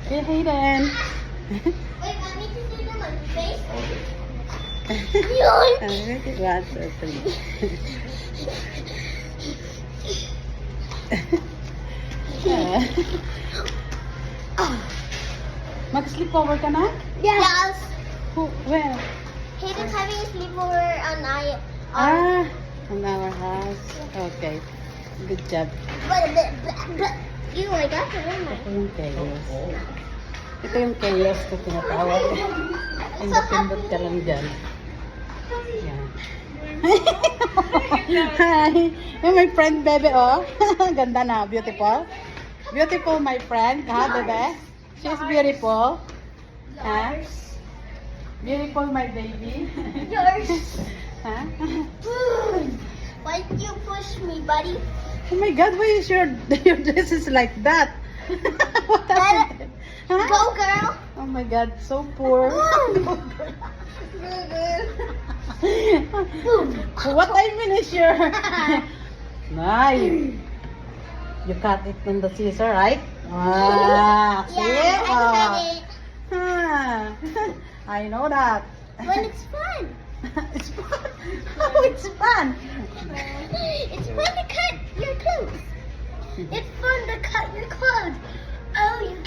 Hey, Hayden. Wait, want me to do them on your face? One, two, three. Mag-sleepover ka na? Yes. Who, where? Hayden's having a sleepover on On our house. Okay. Good job. But you like that or am Ito yung chaos. Ito yung chaos na tinatawag. Independent ka lang dyan. Yan. Hi! Yung my friend, bebe, oh. Ganda na. Beautiful. Beautiful, my friend. Ha, bebe? She's beautiful. Ha? Beautiful, my baby. Yours. Ha? Why did you push me, buddy? Oh my God, why is your dress is like that? What happened? Huh? Go, girl. Oh my God, so poor. What I mean is your... Nice. You cut it on the scissor, right? Ah, see? Yeah, I got it. Ah. I know that. But it's fun. It's fun. Oh, it's fun. It's fun to cut your clothes. It's fun to cut your clothes. Oh, you can